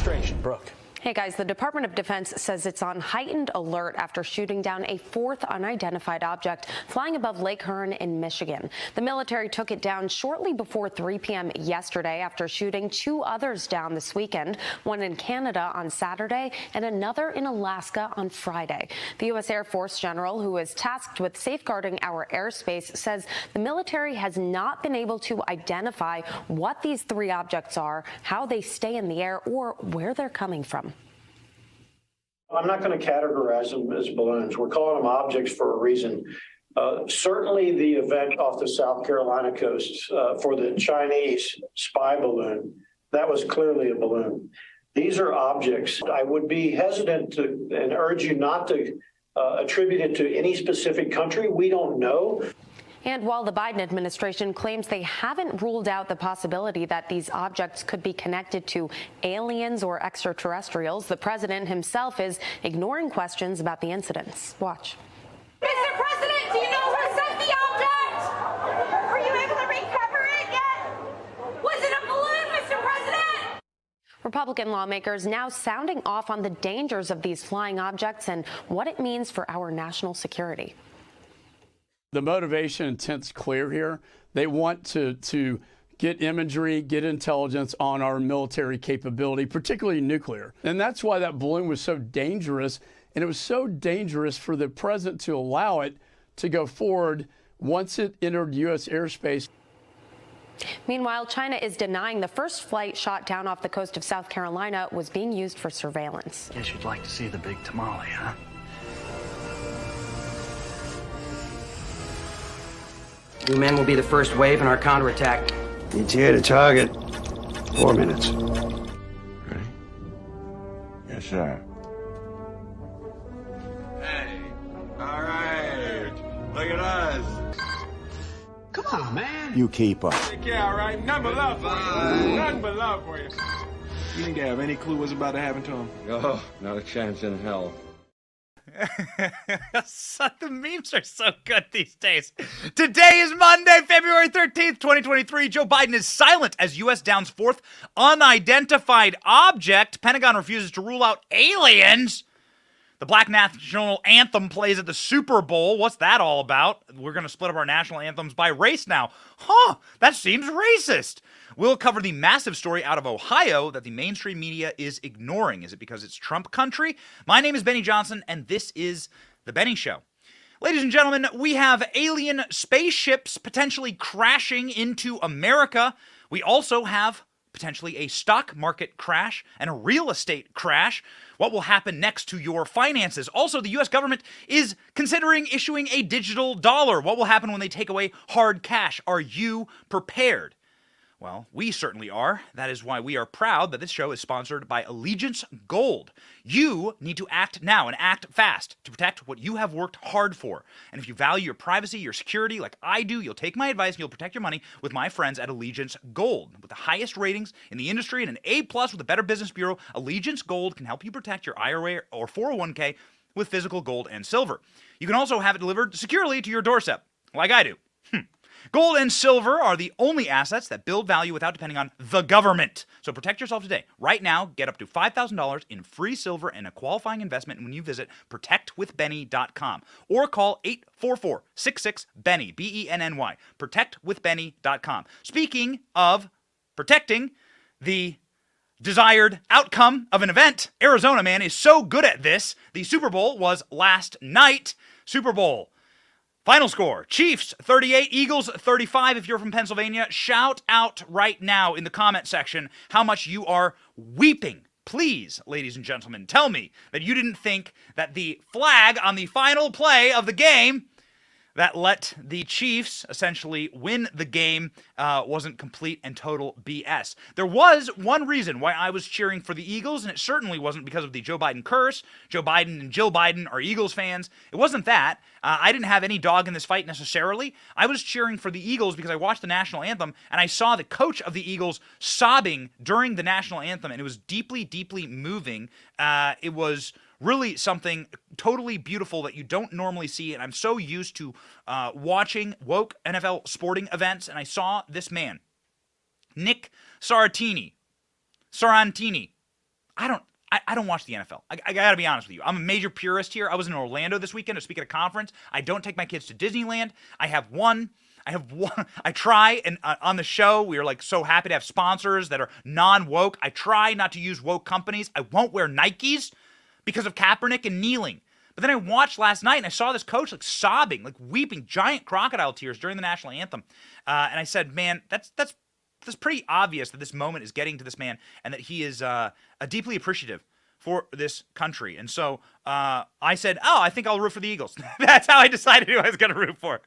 administration. Brooke. Hey guys, the Department of Defense says it's on heightened alert after shooting down a fourth unidentified object flying above Lake Hearn in Michigan. The military took it down shortly before 3 p.m. yesterday after shooting two others down this weekend, one in Canada on Saturday and another in Alaska on Friday. The U.S. Air Force general, who is tasked with safeguarding our airspace, says the military has not been able to identify what these three objects are, how they stay in the air, or where they're coming from. I'm not going to categorize them as balloons. We're calling them objects for a reason. Certainly the event off the South Carolina coast for the Chinese spy balloon, that was clearly a balloon. These are objects. I would be hesitant to and urge you not to attribute it to any specific country. We don't know. And while the Biden administration claims they haven't ruled out the possibility that these objects could be connected to aliens or extraterrestrials, the president himself is ignoring questions about the incidents. Watch. Mr. President, do you know who sent the object? Were you able to recover it yet? Was it a balloon, Mr. President? Republican lawmakers now sounding off on the dangers of these flying objects and what it means for our national security. The motivation intent's clear here. They want to get imagery, get intelligence on our military capability, particularly nuclear. And that's why that balloon was so dangerous. And it was so dangerous for the president to allow it to go forward once it entered U.S. airspace. Meanwhile, China is denying the first flight shot down off the coast of South Carolina was being used for surveillance. Guess you'd like to see the big tamale, huh? New men will be the first wave in our counterattack. ETA to target. 4 minutes. Ready? Yes, sir. Hey, all right. Look at us. Come on, man. You keep up. Take care, all right? Nothing but love for you. Nothing but love for you. You think they have any clue what's about to happen to them? Oh, not a chance in hell. So the memes are so good these days. Today is Monday, February 13th, 2023. Joe Biden is silent as U.S. downs fourth unidentified object. Pentagon refuses to rule out aliens. The Black National Anthem plays at the Super Bowl. What's that all about? We're going to split up our national anthems by race now. Huh, that seems racist. We'll cover the massive story out of Ohio that the mainstream media is ignoring. Is it because it's Trump country? My name is Benny Johnson, and this is The Benny Show. Ladies and gentlemen, we have alien spaceships potentially crashing into America. We also have potentially a stock market crash and a real estate crash. What will happen next to your finances? Also, the U.S. government is considering issuing a digital dollar. What will happen when they take away hard cash? Are you prepared? Well, we certainly are. That is why we are proud that this show is sponsored by Allegiance Gold. You need to act now and act fast to protect what you have worked hard for. And if you value your privacy, your security like I do, you'll take my advice and you'll protect your money with my friends at Allegiance Gold. With the highest ratings in the industry and an A+ with a Better Business Bureau, Allegiance Gold can help you protect your IRA or 401k with physical gold and silver. You can also have it delivered securely to your doorstep, like I do. Gold and silver are the only assets that build value without depending on the government. So protect yourself today. Right now, get up to $5,000 in free silver and a qualifying investment when you visit protectwithbenny.com or call 844-66-BENNY, B-E-N-N-Y, protectwithbenny.com. Speaking of protecting the desired outcome of an event, Arizona, man, is so good at this. The Super Bowl was last night. Super Bowl. Final score, Chiefs 38, Eagles 35. If you're from Pennsylvania, shout out right now in the comment section how much you are weeping. Please, ladies and gentlemen, tell me that you didn't think that the flag on the final play of the game that let the Chiefs essentially win the game wasn't complete and total BS. There was one reason why I was cheering for the Eagles, and it certainly wasn't because of the Joe Biden curse. Joe Biden and Jill Biden are Eagles fans. It wasn't that. I didn't have any dog in this fight necessarily. I was cheering for the Eagles because I watched the national anthem, and I saw the coach of the Eagles sobbing during the national anthem, and it was deeply, deeply moving. It was really something totally beautiful that you don't normally see, and I'm so used to watching woke NFL sporting events, and I saw this man, Nick Sarantini. I don't watch the NFL. I gotta be honest with you. I'm a major purist here. I was in Orlando this weekend to speak at a conference. I don't take my kids to Disneyland. I have one. I try, and on the show, we are like so happy to have sponsors that are non-woke. I try not to use woke companies. I won't wear Nikes because of Kaepernick and kneeling. But then I watched last night, and I saw this coach like sobbing, like weeping, giant crocodile tears during the national anthem. And I said, man, that's pretty obvious that this moment is getting to this man, and that he is deeply appreciative for this country. And so I said, I think I'll root for the Eagles. That's how I decided who I was going to root for.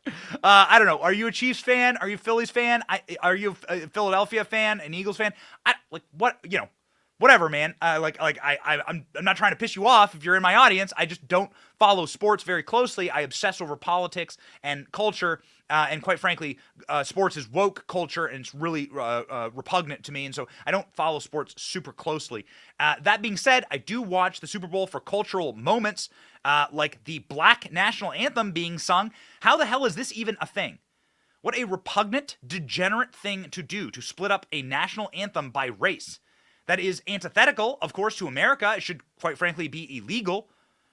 I don't know. Are you a Chiefs fan? Are you a Phillies fan? Are you a Philadelphia fan? An Eagles fan? Whatever, man. I'm not trying to piss you off if you're in my audience. I just don't follow sports very closely. I obsess over politics and culture. And quite frankly, sports is woke culture, and it's really repugnant to me. And so I don't follow sports super closely. That being said, I do watch the Super Bowl for cultural moments, like the Black National Anthem being sung. How the hell is this even a thing? What a repugnant, degenerate thing to do, to split up a national anthem by race. That is antithetical, of course, to America. It should, quite frankly, be illegal.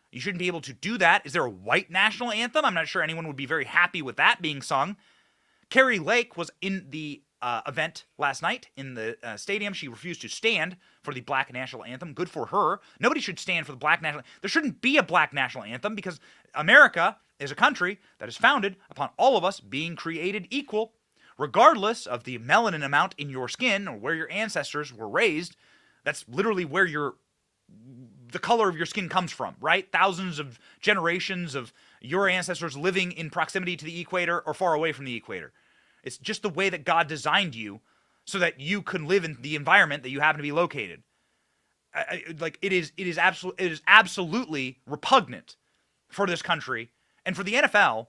You shouldn't be able to do that. Is there a white national anthem? I'm not sure anyone would be very happy with that being sung. Carrie Lake was in the event last night in the stadium. She refused to stand for the Black National Anthem. Good for her. Nobody should stand for the Black National Anthem. There shouldn't be a Black National Anthem because America is a country that is founded upon all of us being created equal, regardless of the melanin amount in your skin or where your ancestors were raised. That's literally where the color of your skin comes from, right? Thousands of generations of your ancestors living in proximity to the equator or far away from the equator. It's just the way that God designed you so that you could live in the environment that you happen to be located. It is absolutely repugnant for this country and for the NFL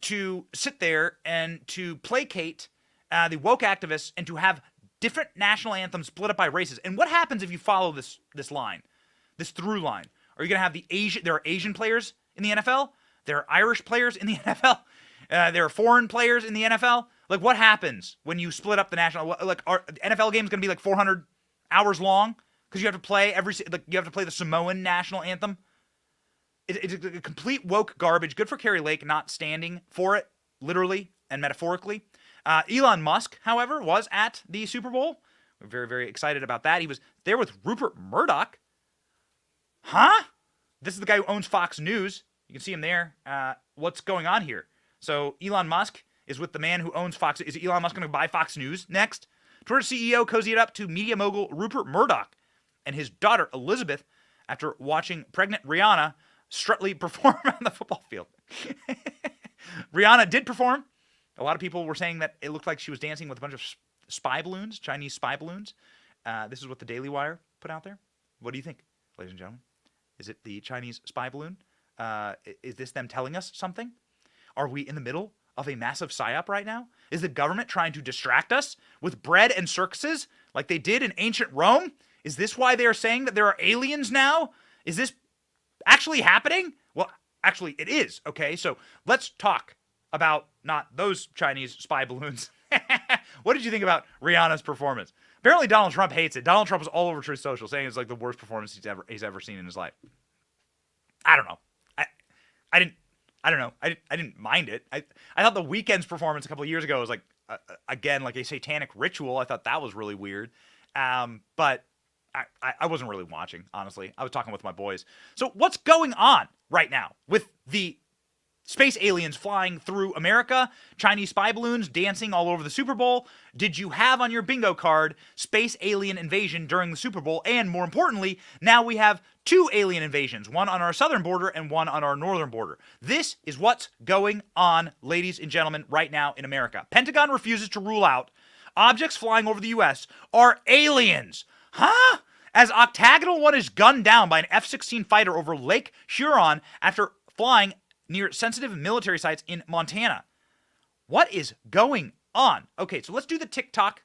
to sit there and to placate the woke activists and to have different national anthems split up by races. And what happens if you follow this line, this through line? Are you going to have there are Asian players in the NFL? There are Irish players in the NFL? There are foreign players in the NFL? Like, what happens when you split up the national? Like, are NFL games going to be like 400 hours long because you have to play the Samoan national anthem? It's a complete woke garbage. Good for Carrie Lake not standing for it, literally and metaphorically. Elon Musk, however, was at the Super Bowl. We're very, very excited about that. He was there with Rupert Murdoch. Huh? This is the guy who owns Fox News. You can see him there. What's going on here? So Elon Musk is with the man who owns Fox. Is Elon Musk going to buy Fox News next? Twitter CEO cozied up to media mogul Rupert Murdoch and his daughter Elizabeth after watching pregnant Rihanna strutly perform on the football field. Rihanna did perform. A lot of people were saying that it looked like she was dancing with a bunch of spy balloons, Chinese spy balloons. This is what the Daily Wire put out there. What do you think, ladies and gentlemen? Is it the Chinese spy balloon? Is this them telling us something? Are we in the middle of a massive psyop right now? Is the government trying to distract us with bread and circuses like they did in ancient Rome? Is this why they are saying that there are aliens now? Is this actually happening? Well, actually, it is. Okay, so let's talk about not those Chinese spy balloons. What did you think about Rihanna's performance? Apparently Donald Trump hates it. Donald Trump was all over Truth Social saying it's like the worst performance he's ever seen in his life. I don't know. I didn't mind it. I thought the Weeknd's performance a couple of years ago was like again like a satanic ritual. I thought that was really weird. But I wasn't really watching, honestly. I was talking with my boys. So what's going on right now with the space aliens flying through America, Chinese spy balloons dancing all over the Super Bowl? Did you have on your bingo card space alien invasion during the Super Bowl? And more importantly, now we have two alien invasions, one on our southern border and one on our northern border. This is what's going on, ladies and gentlemen, right now in America. Pentagon refuses to rule out objects flying over the U.S. are aliens. Huh? As Octagonal One is gunned down by an F-16 fighter over Lake Huron after flying near sensitive military sites in Montana. What is going on? Okay, so let's do the TikTok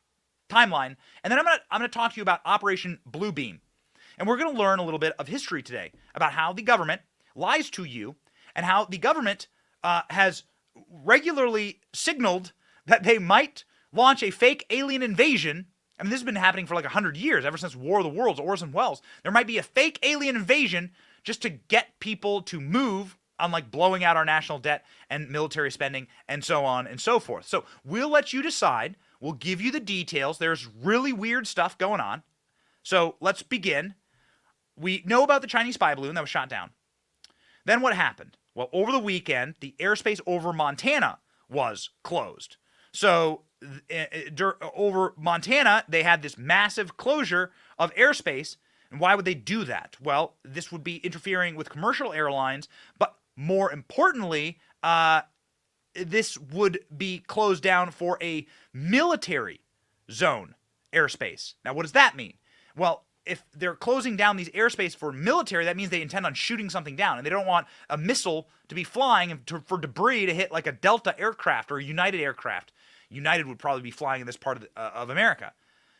timeline, and then I'm gonna talk to you about Operation Bluebeam. And we're going to learn a little bit of history today about how the government lies to you and how the government has regularly signaled that they might launch a fake alien invasion I mean, this has been happening for like 100 years, ever since War of the Worlds, Orson Welles. There might be a fake alien invasion just to get people to move on, like, blowing out our national debt and military spending and so on and so forth. So we'll let you decide. We'll give you the details. There's really weird stuff going on. So let's begin. We know about the Chinese spy balloon that was shot down. Then what happened? Well, over the weekend, the airspace over Montana was closed. So over Montana, they had this massive closure of airspace. And why would they do that? Well, this would be interfering with commercial airlines, but more importantly, this would be closed down for a military zone airspace. Now, what does that mean? Well, if they're closing down these airspace for military, that means they intend on shooting something down, and they don't want a missile to be flying for debris to hit like a Delta aircraft or a United aircraft. United would probably be flying in this part of America.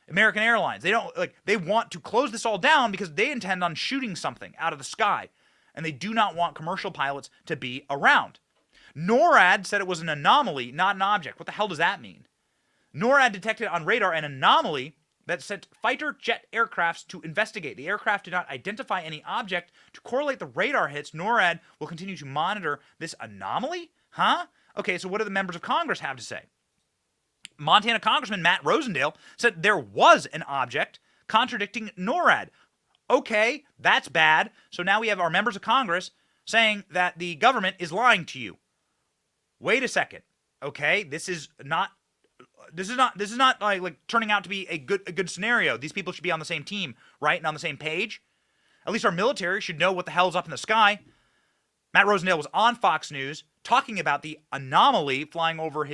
American Airlines, they want to close this all down because they intend on shooting something out of the sky, and they do not want commercial pilots to be around. NORAD said it was an anomaly, not an object. What the hell does that mean? NORAD detected on radar an anomaly that sent fighter jet aircrafts to investigate. The aircraft did not identify any object to correlate the radar hits. NORAD will continue to monitor this anomaly? Huh? Okay, so what do the members of Congress have to say? Montana Congressman Matt Rosendale said there was an object, contradicting NORAD. Okay, that's bad. So now we have our members of Congress saying that the government is lying to you. Wait a second. Okay, this is not like turning out to be a good scenario. These people should be on the same team, right? And on the same page. At least our military should know what the hell's up in the sky. Matt Rosendale was on Fox News talking about the anomaly flying over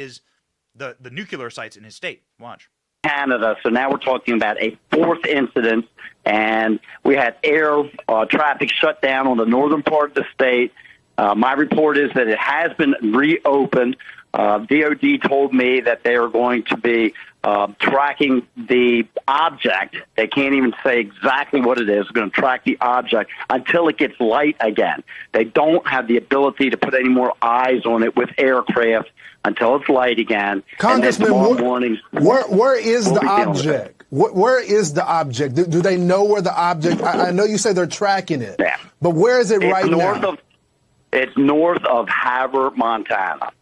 the nuclear sites in his state. Watch. Canada. So now we're talking about a fourth incident, and we had air traffic shut down on the northern part of the state. My report is that it has been reopened. DOD told me that they are going to be tracking the object. They can't even say exactly what it is. They're going to track the object until it gets light again. They don't have the ability to put any more eyes on it with aircraft until it's light again. Congressman, where is the object? Where is the object? Do they know where the object? I know you say they're tracking it, yeah, but where is it right now? It's north of Havre, Montana.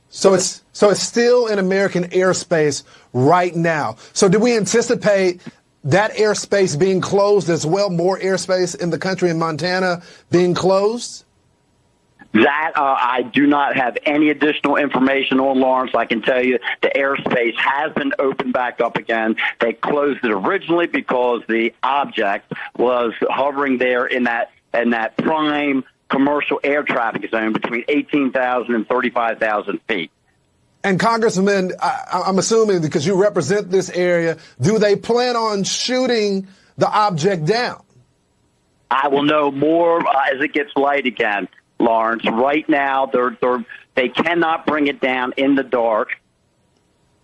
So it's still in American airspace right now. So do we anticipate that airspace being closed as well? More airspace in the country in Montana being closed? That I do not have any additional information on, Lawrence. I can tell you the airspace has been opened back up again. They closed it originally because the object was hovering there in that prime commercial air traffic zone between 18,000 and 35,000 feet. And Congressman, I'm assuming because you represent this area, do they plan on shooting the object down? I will know more as it gets light again, Lawrence. Right now, they cannot bring it down in the dark.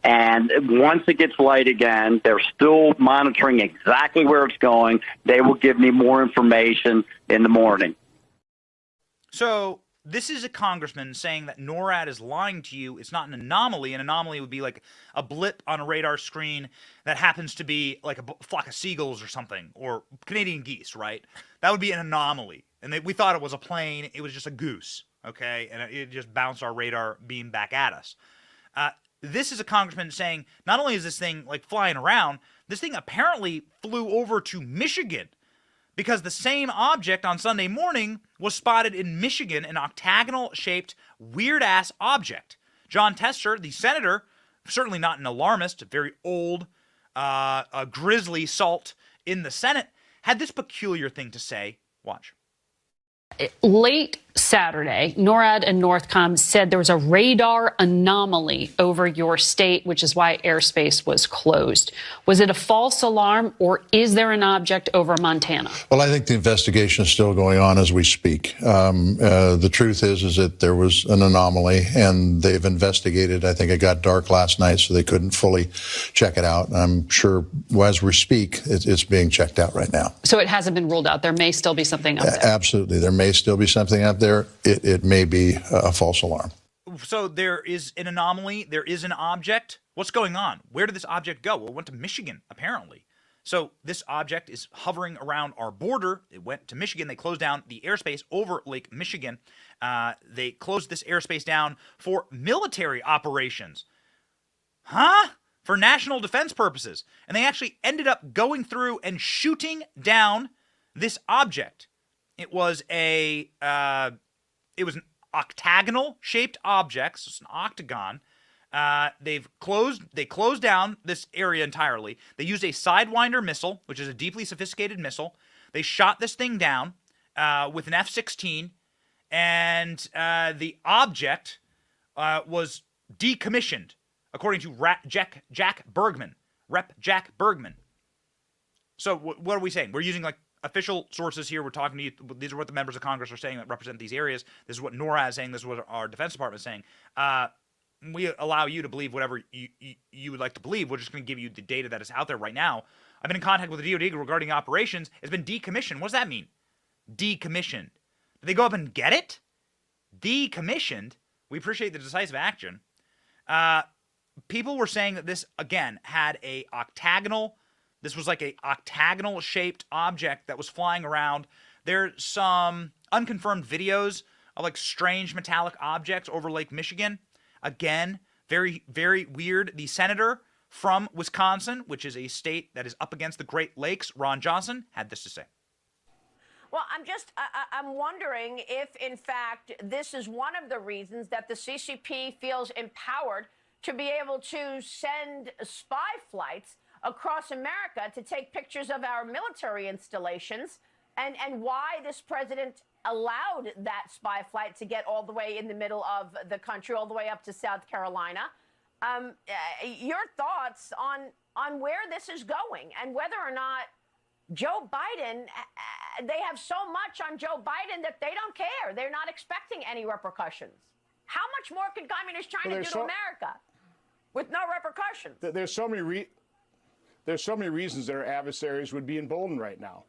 And once it gets light again, they're still monitoring exactly where it's going. They will give me more information in the morning. So this is a congressman saying that NORAD is lying to you. It's not an anomaly. An anomaly would be like a blip on a radar screen that happens to be like a flock of seagulls or something, or Canadian geese, right? That would be an anomaly. And we thought it was a plane. It was just a goose, okay? And it just bounced our radar beam back at us. This is a congressman saying not only is this thing like flying around, this thing apparently flew over to Michigan, because the same object on Sunday morning was spotted in Michigan, an octagonal-shaped, weird-ass object. John Tester, the senator, certainly not an alarmist, very old, a grizzly salt in the Senate, had this peculiar thing to say. Watch. Late Saturday, NORAD and Northcom said there was a radar anomaly over your state, which is why airspace was closed. Was it a false alarm, or is there an object over Montana? Well, I think the investigation is still going on as we speak. The truth is that there was an anomaly, and they've investigated. I think it got dark last night, so they couldn't fully check it out. I'm sure as we speak, it's being checked out right now. So it hasn't been ruled out. There may still be something up there. Absolutely. There may still be something up there. It may be a false alarm. So there is an anomaly. There is an object. What's going on? Where did this object go? Well, it went to Michigan, apparently. So this object is hovering around our border. It went to Michigan. They closed down the airspace over Lake Michigan. They closed this airspace down for military operations. Huh? For national defense purposes. And they actually ended up going through and shooting down this object. It was an octagonal shaped object. So it's an octagon. They closed down this area entirely. They used a Sidewinder missile, which is a deeply sophisticated missile. They shot this thing down with an F-16, and the object was decommissioned, according to Jack Bergman, Rep. Jack Bergman. So what are we saying? We're using like official sources here. We're talking to you. These are what the members of Congress are saying that represent these areas. This is what NORAD is saying. This is what our Defense Department is saying. We allow you to believe whatever you would like to believe. We're just going to give you the data that is out there right now. I've been in contact with the DoD regarding operations. It's been decommissioned. What does that mean? Decommissioned. Did they go up and get it? Decommissioned? We appreciate the decisive action. People were saying that this, again, had a octagonal. This was like a octagonal shaped object that was flying around. There's some unconfirmed videos of like strange metallic objects over Lake Michigan. Again, very, very weird. The senator from Wisconsin, which is a state that is up against the Great Lakes, Ron Johnson, had this to say. Well, I'm wondering if, in fact, this is one of the reasons that the CCP feels empowered to be able to send spy flights across America to take pictures of our military installations, and why this president allowed that spy flight to get all the way in the middle of the country, all the way up to South Carolina. Your thoughts on where this is going and whether or not Joe Biden, they have so much on Joe Biden that they don't care. They're not expecting any repercussions. How much more can Communist China do to America with no repercussions? There's so many reasons that our adversaries would be emboldened right now.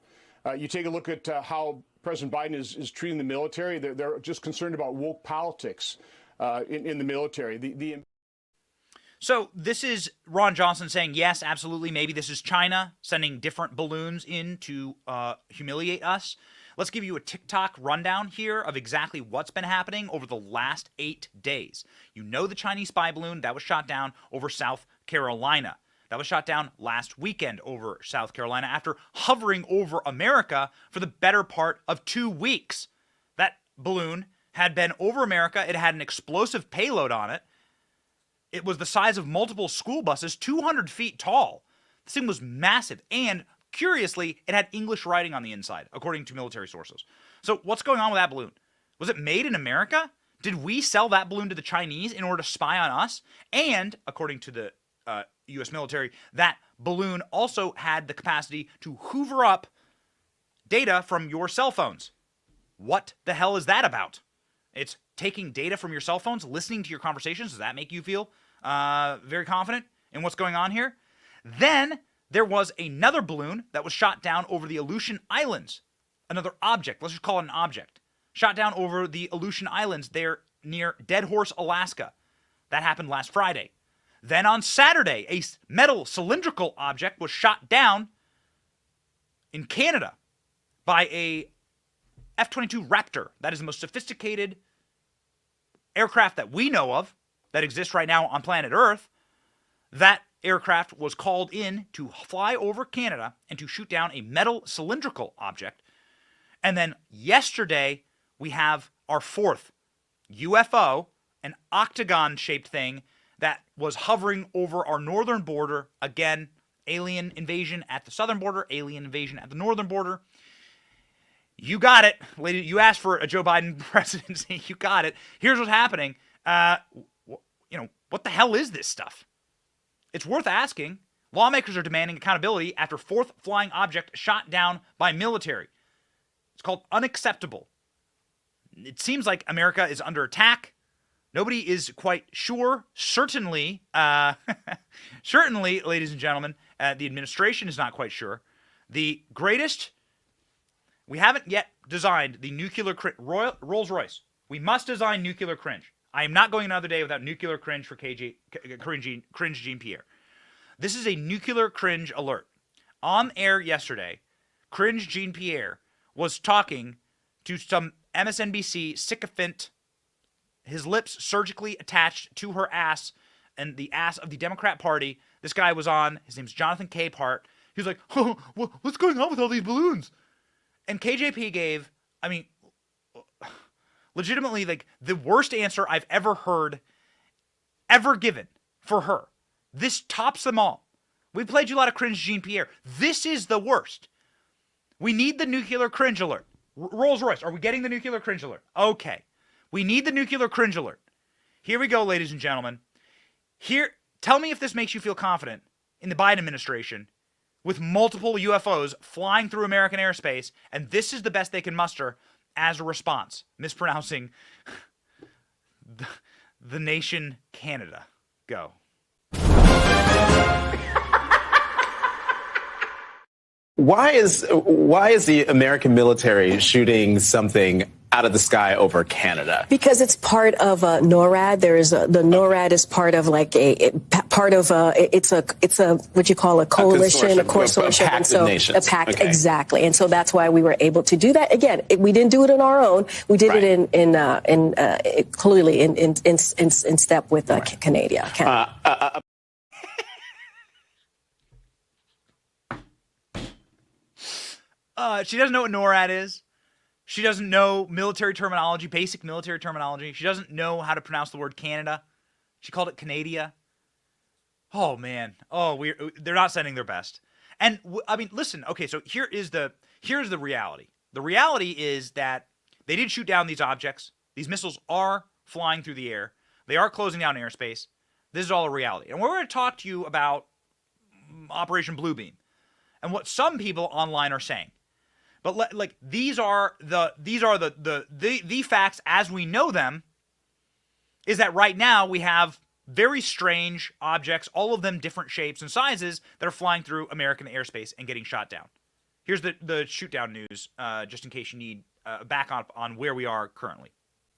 You take a look at how President Biden is treating the military. They're just concerned about woke politics in the military. So this is Ron Johnson saying, yes, absolutely, maybe this is China sending different balloons in to humiliate us. Let's give you a TikTok rundown here of exactly what's been happening over the last 8 days. You know the Chinese spy balloon that was shot down over South Carolina. That was shot down last weekend over South Carolina after hovering over America for the better part of 2 weeks. That balloon had been over America. It had an explosive payload on it. It was the size of multiple school buses, 200 feet tall. This thing was massive. And curiously, it had English writing on the inside, according to military sources. So what's going on with that balloon? Was it made in America? Did we sell that balloon to the Chinese in order to spy on us? And according to the U.S. military, that balloon also had the capacity to hoover up data from your cell phones. What the hell is that about? It's taking data from your cell phones, listening to your conversations. Does that make you feel very confident in what's going on here? Then there was another balloon that was shot down over the Aleutian Islands. Another object, let's just call it an object. Shot down over the Aleutian Islands there near Dead Horse, Alaska. That happened last Friday. Then on Saturday, a metal cylindrical object was shot down in Canada by a F-22 Raptor. That is the most sophisticated aircraft that we know of that exists right now on planet Earth. That aircraft was called in to fly over Canada and to shoot down a metal cylindrical object. And then yesterday, we have our fourth UFO, an octagon-shaped thing that was hovering over our northern border. Again, alien invasion at the southern border, alien invasion at the northern border. You got it, lady. You asked for a Joe Biden presidency. You got it. Here's what's happening. What the hell is this stuff? It's worth asking. Lawmakers are demanding accountability after fourth flying object shot down by military. It's called unacceptable. It seems like America is under attack. Nobody is quite sure. Certainly, ladies and gentlemen, the administration is not quite sure. We haven't yet designed the nuclear Rolls-Royce. We must design nuclear cringe. I am not going another day without nuclear cringe for cringe Jean-Pierre. This is a nuclear cringe alert. On air yesterday, cringe Jean-Pierre was talking to some MSNBC sycophant, his lips surgically attached to her ass and the ass of the Democrat Party. This guy was on. His name's Jonathan Capehart. He was like, oh, what's going on with all these balloons? And KJP gave, I mean, legitimately, like, the worst answer I've ever heard, ever given for her. This tops them all. We played you a lot of cringe Jean-Pierre. This is the worst. We need the nuclear cringe alert. Rolls-Royce, are we getting the nuclear cringe alert? Okay. We need the nuclear cringe alert. Here we go, ladies and gentlemen. Here, tell me if this makes you feel confident in the Biden administration with multiple UFOs flying through American airspace, and this is the best they can muster as a response. Mispronouncing the nation Canada. Go. Why is the American military shooting something out of the sky over Canada? Because it's part of NORAD. There is the NORAD is part of like it's a what you call a coalition, a consortium, a pact of nations. A pact, okay. Exactly. And so that's why we were able to do that. Again, we didn't do it on our own. We did it clearly in step with Canada. She doesn't know what NORAD is. She doesn't know military terminology, basic military terminology. She doesn't know how to pronounce the word Canada. She called it Canada. Oh, man. Oh, they're not sending their best. And, I mean, listen. Okay, so here's the reality. The reality is that they did shoot down these objects. These missiles are flying through the air. They are closing down airspace. This is all a reality. And we're going to talk to you about Operation Bluebeam and what some people online are saying. But like these are the facts as we know them. Is that right now we have very strange objects, all of them different shapes and sizes, that are flying through American airspace and getting shot down. Here's the shoot down news, just in case you need back up on where we are currently.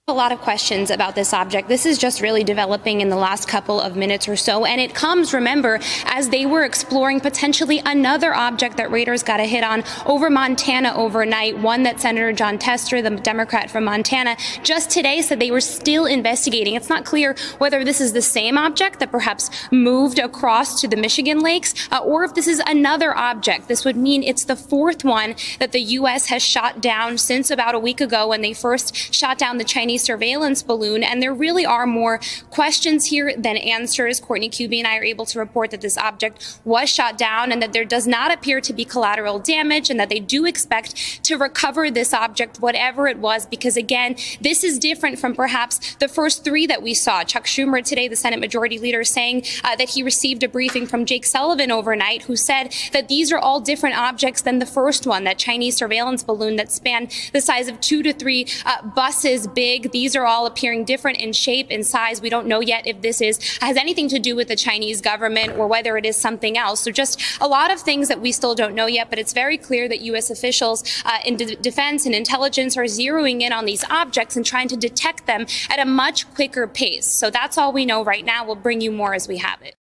A lot of questions about this object. This is just really developing in the last couple of minutes or so, and it comes, remember, as they were exploring potentially another object that Raiders got a hit on over Montana overnight, one that Senator John Tester, the Democrat from Montana, just today said they were still investigating. It's not clear whether this is the same object that perhaps moved across to the Michigan lakes, or if this is another object. This would mean it's the fourth one that the U.S. has shot down since about a week ago when they first shot down the Chinese surveillance balloon, and there really are more questions here than answers. Courtney Cubey and I are able to report that this object was shot down and that there does not appear to be collateral damage, and that they do expect to recover this object, whatever it was, because again, this is different from perhaps the first three that we saw. Chuck Schumer today, the Senate Majority Leader, saying that he received a briefing from Jake Sullivan overnight, who said that these are all different objects than the first one, that Chinese surveillance balloon that spanned the size of 2 to 3 buses big. These are all appearing different in shape and size. We don't know yet if this has anything to do with the Chinese government or whether it is something else. So just a lot of things that we still don't know yet, but it's very clear that U.S. officials in defense and intelligence are zeroing in on these objects and trying to detect them at a much quicker pace. So that's all we know right now. We'll bring you more as we have it.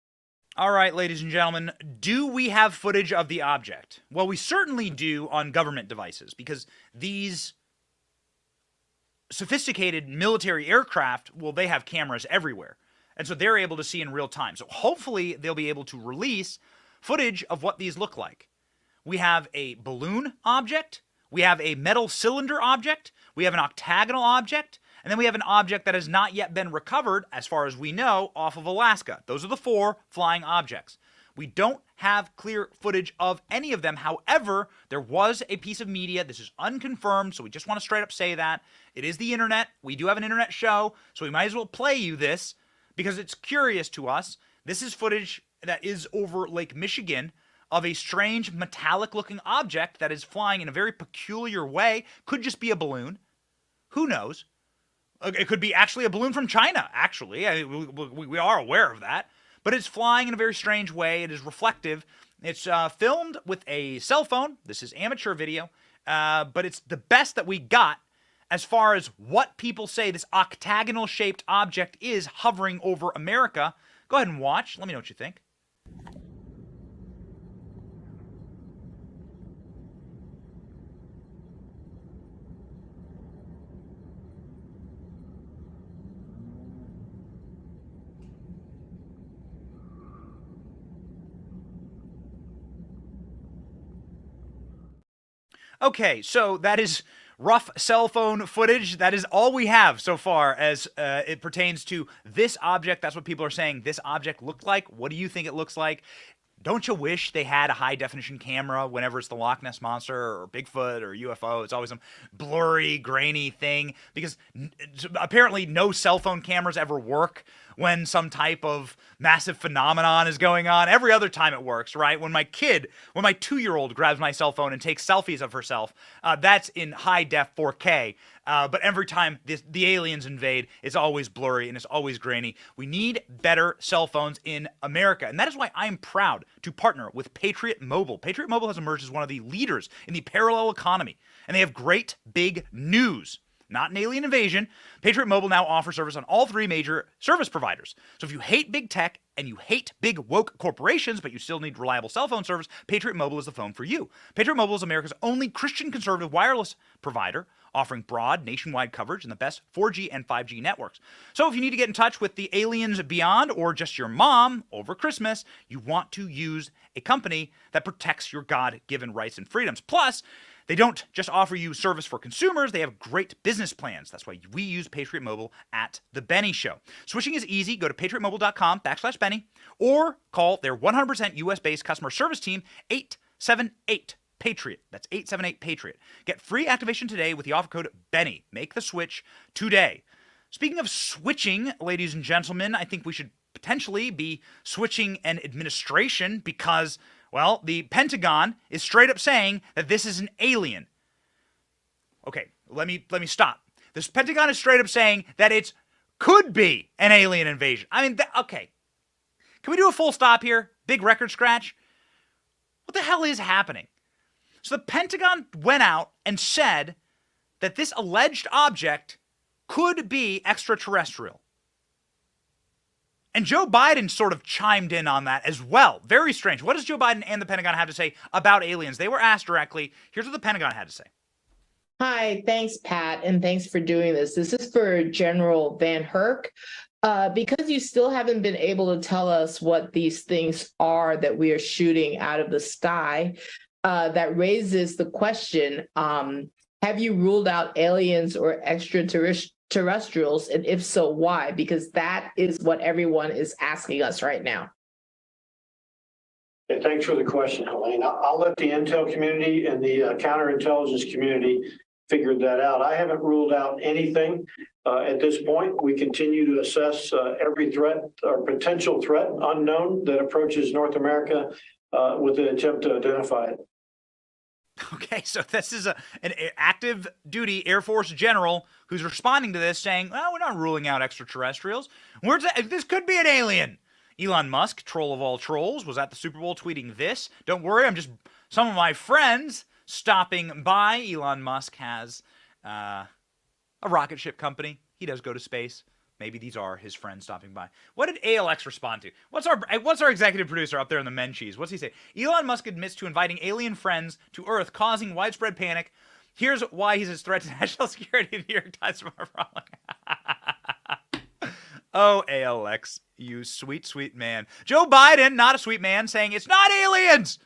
All right, ladies and gentlemen, do we have footage of the object? Well, we certainly do on government devices, because these sophisticated military aircraft, well, they have cameras everywhere. And so they're able to see in real time. So hopefully they'll be able to release footage of what these look like. We have a balloon object. We have a metal cylinder object. We have an octagonal object. And then we have an object that has not yet been recovered, as far as we know, off of Alaska. Those are the 4 flying objects. We don't have clear footage of any of them. However, there was a piece of media. This is unconfirmed, so we just want to straight up say that. It is the internet. We do have an internet show, so we might as well play you this because it's curious to us. This is footage that is over Lake Michigan of a strange metallic-looking object that is flying in a very peculiar way. Could just be a balloon. Who knows? It could be actually a balloon from China, actually. We are aware of that. But it's flying in a very strange way. It is reflective. It's filmed with a cell phone. This is amateur video, but it's the best that we got as far as what people say this octagonal-shaped object is hovering over America. Go ahead and watch. Let me know what you think. Okay, so that is rough cell phone footage. That is all we have so far as it pertains to this object. That's what people are saying this object looked like. What do you think it looks like? Don't you wish they had a high-definition camera whenever it's the Loch Ness Monster or Bigfoot or UFO? It's always some blurry, grainy thing because apparently no cell phone cameras ever work when some type of massive phenomenon is going on. Every other time it works, right? When my 2-year-old grabs my cell phone and takes selfies of herself, that's in high-def 4K. But every time the aliens invade, it's always blurry and it's always grainy. We need better cell phones in America. And that is why I am proud to partner with Patriot Mobile. Patriot Mobile has emerged as one of the leaders in the parallel economy. And they have great big news. Not an alien invasion. Patriot Mobile now offers service on all 3 major service providers. So if you hate big tech and you hate big woke corporations, but you still need reliable cell phone service, Patriot Mobile is the phone for you. Patriot Mobile is America's only Christian conservative wireless provider, offering broad nationwide coverage and the best 4G and 5G networks. So if you need to get in touch with the aliens beyond or just your mom over Christmas, you want to use a company that protects your God-given rights and freedoms. Plus, they don't just offer you service for consumers, they have great business plans. That's why we use Patriot Mobile at The Benny Show. Switching is easy. Go to patriotmobile.com/Benny or call their 100% US-based customer service team, 878-PATRIOT. That's 878-PATRIOT. Get free activation today with the offer code Benny. Make the switch today. Speaking of switching, ladies and gentlemen, I think we should potentially be switching an administration because, well, the Pentagon is straight up saying that this is an alien. Okay, let me stop. This Pentagon is straight up saying that it could be an alien invasion. I mean, okay. Can we do a full stop here? Big record scratch? What the hell is happening? So the Pentagon went out and said that this alleged object could be extraterrestrial. And Joe Biden sort of chimed in on that as well. Very strange. What does Joe Biden and the Pentagon have to say about aliens? They were asked directly. Here's what the Pentagon had to say. Hi, thanks, Pat, and thanks for doing this. This is for General Van Herk. Because you still haven't been able to tell us what these things are that we are shooting out of the sky, that raises the question, have you ruled out aliens or extraterrestrials, and if so, why? Because that is what everyone is asking us right now. Yeah, thanks for the question, Helene. I'll let the intel community and the counterintelligence community figure that out. I haven't ruled out anything at this point. We continue to assess every threat or potential threat unknown that approaches North America with an attempt to identify it. Okay, so this is an active duty Air Force general who's responding to this saying, well, we're not ruling out extraterrestrials. This could be an alien. Elon Musk, troll of all trolls, was at the Super Bowl tweeting this. Don't worry, I'm just some of my friends stopping by. Elon Musk has a rocket ship company. He does go to space. Maybe these are his friends stopping by. What did ALX respond to? What's our executive producer up there in the Menchie's? What's he say? Elon Musk admits to inviting alien friends to Earth, causing widespread panic. Here's why he's a threat to national security. The New York Times tomorrow. Oh, ALX, you sweet, sweet man. Joe Biden, not a sweet man, saying it's not aliens.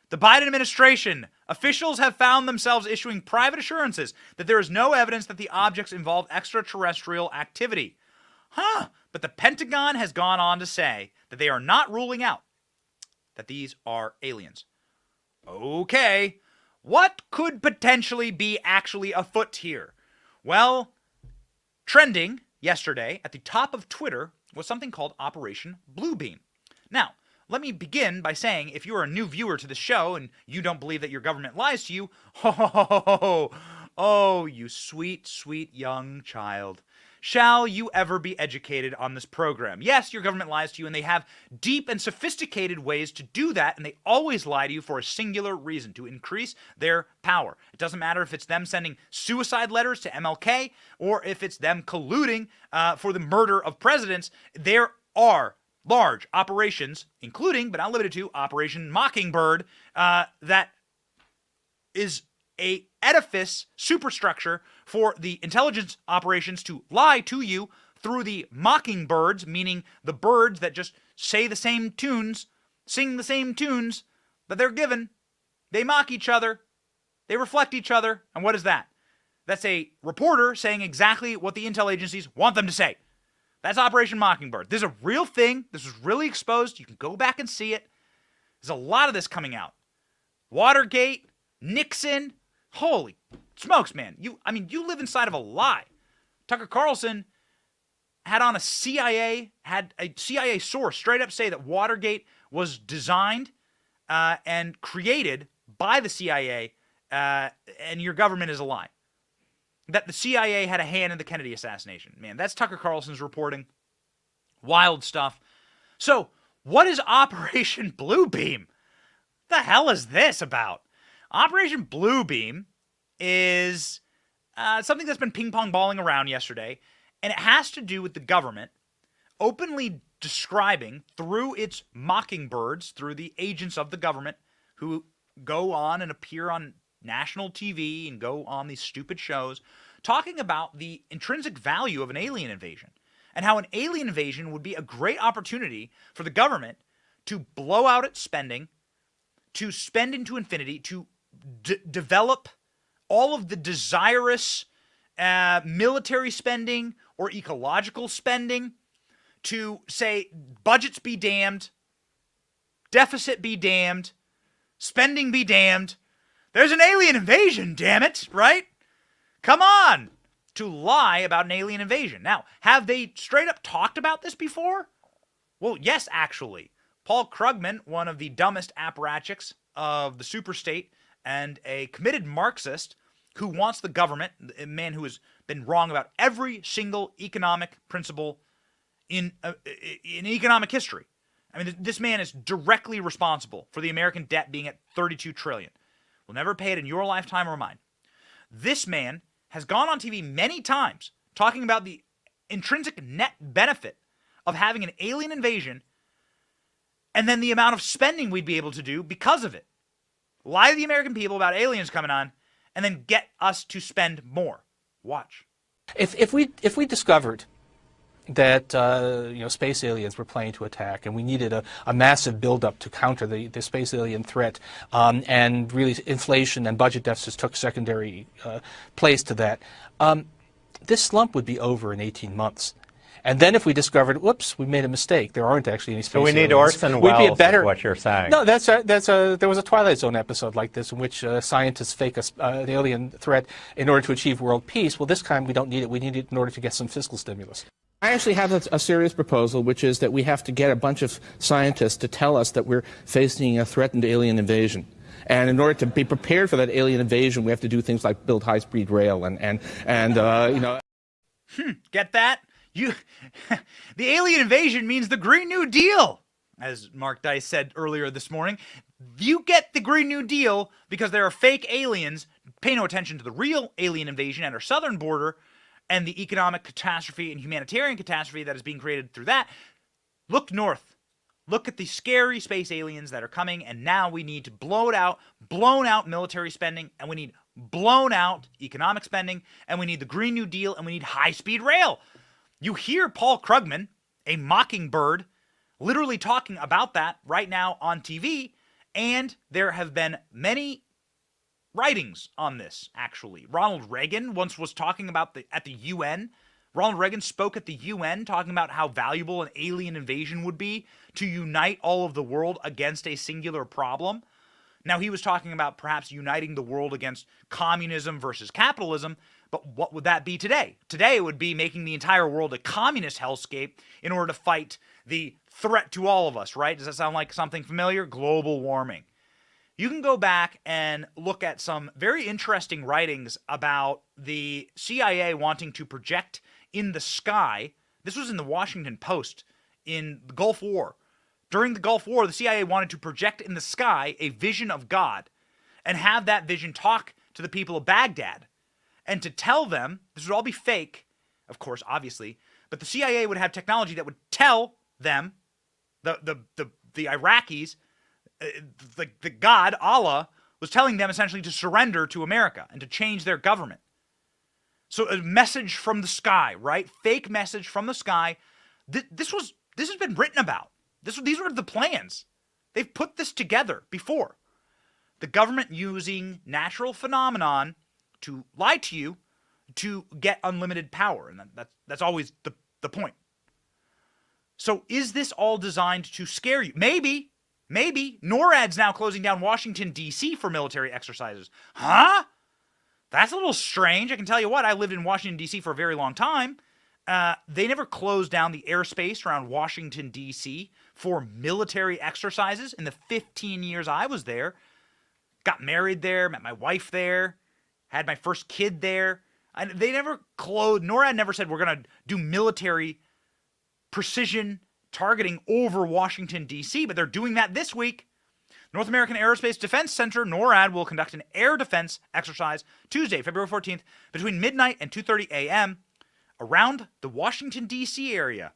The Biden administration officials have found themselves issuing private assurances that there is no evidence that the objects involve extraterrestrial activity. But the Pentagon has gone on to say that they are not ruling out that these are aliens. Okay, what could potentially be actually afoot here? Well, trending yesterday at the top of Twitter was something called Operation Bluebeam. Now, let me begin by saying, if you are a new viewer to the show and you don't believe that your government lies to you, oh, you sweet, sweet young child. shall you ever be educated on this program. Yes, your government lies to you, and they have deep and sophisticated ways to do that, and they always lie to you for a singular reason, to increase their power. It doesn't matter if it's them sending suicide letters to MLK or if it's them colluding for the murder of presidents. There are large operations, including, but not limited to, Operation Mockingbird, that is a edifice superstructure for the intelligence operations to lie to you through the mockingbirds, meaning the birds that just say the same tunes, sing the same tunes that they're given. They mock each other. They reflect each other. And what is that? That's a reporter saying exactly what the intel agencies want them to say. That's Operation Mockingbird. This is a real thing. This was really exposed. You can go back and see it. There's a lot of this coming out. Watergate, Nixon. Holy smokes, man. You live inside of a lie. Tucker Carlson had a CIA source straight up say that Watergate was designed and created by the CIA, and your government is a lie. That the CIA had a hand in the Kennedy assassination. Man, that's Tucker Carlson's reporting. Wild stuff. So, what is Operation Bluebeam? The hell is this about? Operation Bluebeam is something that's been ping-pong balling around yesterday, and it has to do with the government openly describing through its mockingbirds, through the agents of the government who go on and appear on national TV and go on these stupid shows, talking about the intrinsic value of an alien invasion and how an alien invasion would be a great opportunity for the government to blow out its spending, to spend into infinity, to develop all of the desirous military spending or ecological spending, to say budgets be damned, deficit be damned, spending be damned. There's an alien invasion, damn it, right? Come on! To lie about an alien invasion. Now, have they straight up talked about this before? Well, yes, actually. Paul Krugman, one of the dumbest apparatchiks of the superstate and a committed Marxist who wants the government, a man who has been wrong about every single economic principle in economic history. I mean, this man is directly responsible for the American debt being at $32 trillion. We'll never pay it in your lifetime or mine. This man has gone on TV many times talking about the intrinsic net benefit of having an alien invasion and then the amount of spending we'd be able to do because of it. Lie to the American people about aliens coming on and then get us to spend more. Watch. If we discovered that space aliens were planning to attack, and we needed a massive buildup to counter the space alien threat, and really inflation and budget deficits took secondary place to that, this slump would be over in 18 months. And then if we discovered, whoops, we made a mistake, there aren't actually any space aliens. So we need Orson Welles, is what you're saying. No, there was a Twilight Zone episode like this in which scientists fake the alien threat in order to achieve world peace. Well, this time we don't need it. We need it in order to get some fiscal stimulus. I actually have a serious proposal, which is that we have to get a bunch of scientists to tell us that we're facing a threatened alien invasion. And in order to be prepared for that alien invasion, we have to do things like build high-speed rail and Get that? The alien invasion means the Green New Deal, as Mark Dice said earlier this morning. You get the Green New Deal because there are fake aliens. Pay no attention to the real alien invasion at our southern border and the economic catastrophe and humanitarian catastrophe that is being created through that. Look north. Look at the scary space aliens that are coming, and now we need to blown out military spending, and we need blown out economic spending, and we need the Green New Deal, and we need high-speed rail. You hear Paul Krugman, a mockingbird, literally talking about that right now on TV, and there have been many writings on this, actually. Ronald Reagan once was talking about at the UN. Ronald Reagan spoke at the UN talking about how valuable an alien invasion would be to unite all of the world against a singular problem. Now, he was talking about perhaps uniting the world against communism versus capitalism, but what would that be today? Today, it would be making the entire world a communist hellscape in order to fight the threat to all of us, right? Does that sound like something familiar? Global warming. You can go back and look at some very interesting writings about the CIA wanting to project in the sky. This was in the Washington Post in the Gulf War. During the Gulf War, the CIA wanted to project in the sky a vision of God and have that vision talk to the people of Baghdad and to tell them, this would all be fake, of course, obviously, but the CIA would have technology that would tell them, the Iraqis, the God, Allah, was telling them essentially to surrender to America and to change their government. So a message from the sky, right? Fake message from the sky. This has been written about. These were the plans. They've put this together before. The government using natural phenomenon to lie to you to get unlimited power. And that's always the point. So is this all designed to scare you? Maybe. NORAD's now closing down Washington, D.C. for military exercises. Huh? That's a little strange. I can tell you what, I lived in Washington, D.C. for a very long time. They never closed down the airspace around Washington, D.C. for military exercises in the 15 years I was there. Got married there, met my wife there, had my first kid there. They never closed, NORAD never said we're going to do military precision targeting over Washington, D.C., but they're doing that this week. North American Aerospace Defense Center, NORAD, will conduct an air defense exercise Tuesday, February 14th, between midnight and 2:30 a.m. around the Washington, D.C. area.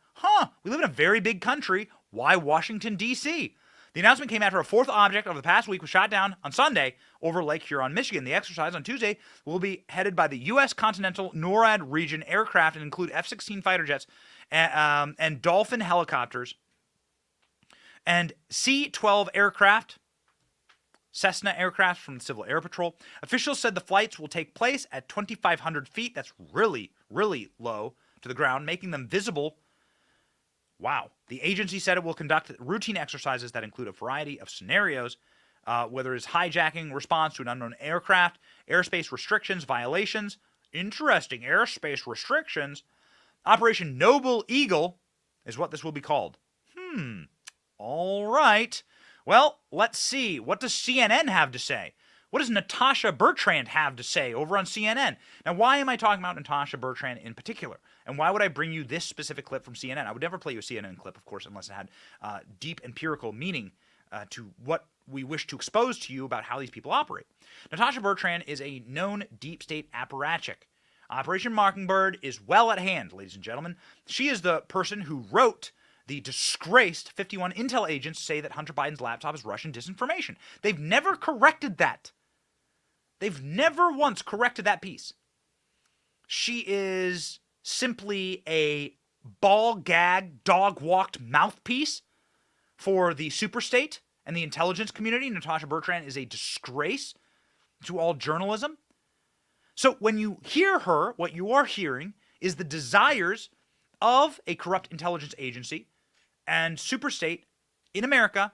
We live in a very big country. Why Washington, D.C.? The announcement came after a fourth object of the past week was shot down on Sunday over Lake Huron, Michigan. The exercise on Tuesday will be headed by the U.S. Continental NORAD region aircraft and include F-16 fighter jets and Dolphin helicopters and C-12 aircraft, Cessna aircraft from the Civil Air Patrol. Officials said the flights will take place at 2,500 feet. That's really, really low to the ground, making them visible. Wow. The agency said it will conduct routine exercises that include a variety of scenarios, whether it's hijacking, response to an unknown aircraft, airspace restrictions, violations. Interesting, airspace restrictions. Operation Noble Eagle is what this will be called. All right. Well, let's see. What does CNN have to say? What does Natasha Bertrand have to say over on CNN? Now, why am I talking about Natasha Bertrand in particular? And why would I bring you this specific clip from CNN? I would never play you a CNN clip, of course, unless it had deep empirical meaning to what we wish to expose to you about how these people operate. Natasha Bertrand is a known deep state apparatchik. Operation Mockingbird is well at hand, ladies and gentlemen. She is the person who wrote the disgraced 51 intel agents say that Hunter Biden's laptop is Russian disinformation. They've never corrected that. They've never once corrected that piece. She is simply a ball-gag, dog-walked mouthpiece for the superstate and the intelligence community. Natasha Bertrand is a disgrace to all journalism. So when you hear her, what you are hearing is the desires of a corrupt intelligence agency and superstate in America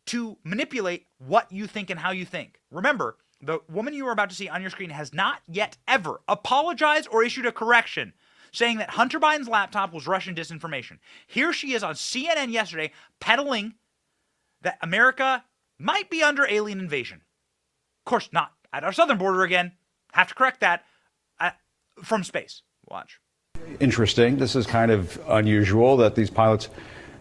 to manipulate what you think and how you think. Remember, the woman you are about to see on your screen has not yet ever apologized or issued a correction saying that Hunter Biden's laptop was Russian disinformation. Here she is on CNN yesterday peddling that America might be under alien invasion. Of course, not at our southern border again. Have to correct that from space. Watch. Interesting. This is kind of unusual that these pilots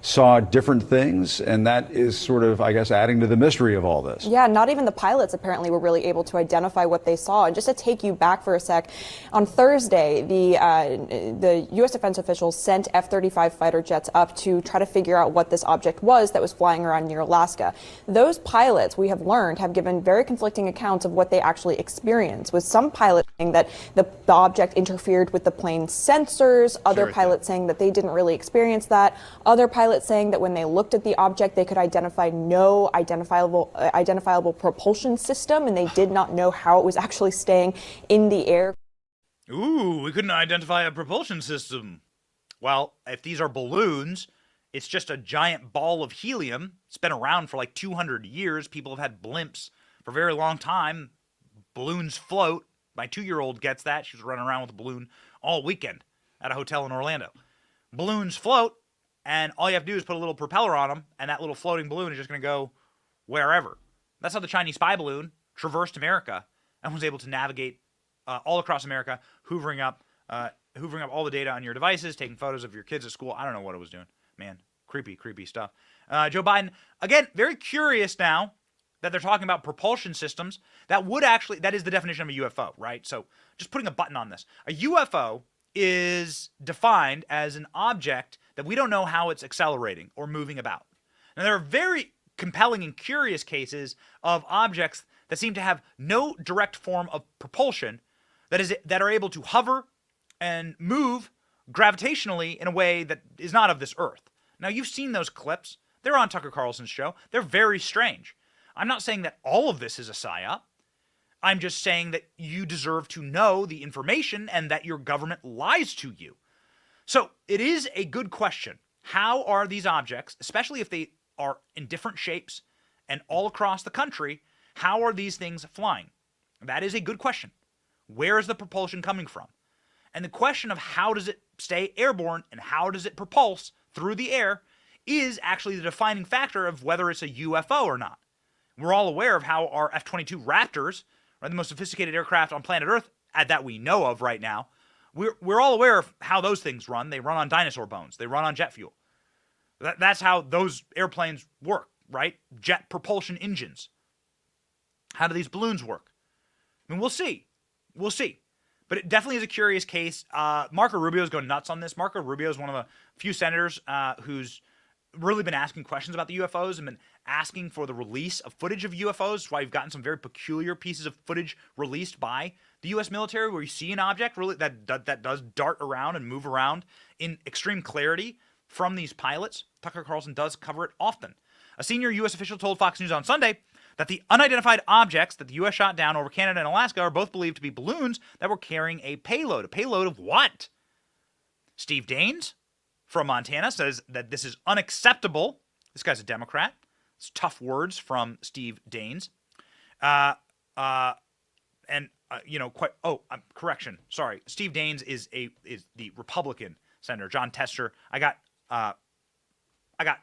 saw different things, and that is sort of, I guess, adding to the mystery of all this. Yeah, not even the pilots apparently were really able to identify what they saw. And just to take you back for a sec, on Thursday, the U.S. defense officials sent F-35 fighter jets up to try to figure out what this object was that was flying around near Alaska. Those pilots, we have learned, have given very conflicting accounts of what they actually experienced, with some pilots saying that the object interfered with the plane's sensors, other pilots saying that they didn't really experience that, other pilots saying that when they looked at the object, they could identify no identifiable propulsion system, and they did not know how it was actually staying in the air. Ooh, we couldn't identify a propulsion system. Well, if these are balloons, it's just a giant ball of helium. It's been around for like 200 years. People have had blimps for a very long time. Balloons float. My 2-year-old gets that. She was running around with a balloon all weekend at a hotel in Orlando. Balloons float. And all you have to do is put a little propeller on them, and that little floating balloon is just going to go wherever. That's how the Chinese spy balloon traversed America and was able to navigate all across America, hoovering up hoovering up all the data on your devices, taking photos of your kids at school. I don't know what it was doing. Man, creepy stuff. Joe Biden, again, very curious now that they're talking about propulsion systems that is the definition of a UFO, right? So just putting a button on this. A UFO is defined as an object that we don't know how it's accelerating or moving about. Now, there are very compelling and curious cases of objects that seem to have no direct form of propulsion that are able to hover and move gravitationally in a way that is not of this earth. Now, you've seen those clips. They're on Tucker Carlson's show. They're very strange. I'm not saying that all of this is a PsyOp. I'm just saying that you deserve to know the information and that your government lies to you. So it is a good question. How are these objects, especially if they are in different shapes and all across the country, how are these things flying? That is a good question. Where is the propulsion coming from? And the question of how does it stay airborne and how does it propulse through the air is actually the defining factor of whether it's a UFO or not. We're all aware of how our F-22 Raptors are the most sophisticated aircraft on planet Earth that we know of right now. We're all aware of how those things run. They run on dinosaur bones. They run on jet fuel. That's how those airplanes work, right? Jet propulsion engines. How do these balloons work? I mean, we'll see. We'll see. But it definitely is a curious case. Marco Rubio is going nuts on this. Marco Rubio is one of the few senators who's really been asking questions about the UFOs and been asking for the release of footage of UFOs. That's why you've gotten some very peculiar pieces of footage released by the U.S. military where you see an object really that does dart around and move around in extreme clarity from these pilots. Tucker Carlson does cover it often. A senior U.S. official told Fox News on Sunday that the unidentified objects that the U.S. shot down over Canada and Alaska are both believed to be balloons that were carrying a payload. A payload of what? Steve Daines from Montana says that this is unacceptable. This guy's a Democrat. It's tough words from Steve Daines. Correction. Sorry. Steve Daines is the Republican senator. John Tester. I got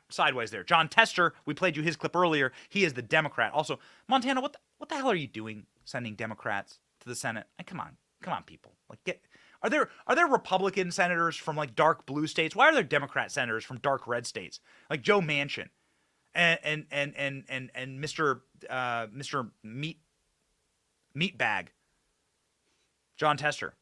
sideways there. John Tester, we played you his clip earlier. He is the Democrat. Also, Montana, what the hell are you doing sending Democrats to the Senate? Come on, people. Are there Republican senators from like dark blue states? Why are there Democrat senators from dark red states? Like Joe Manchin and Mr. Meatbag, John Tester.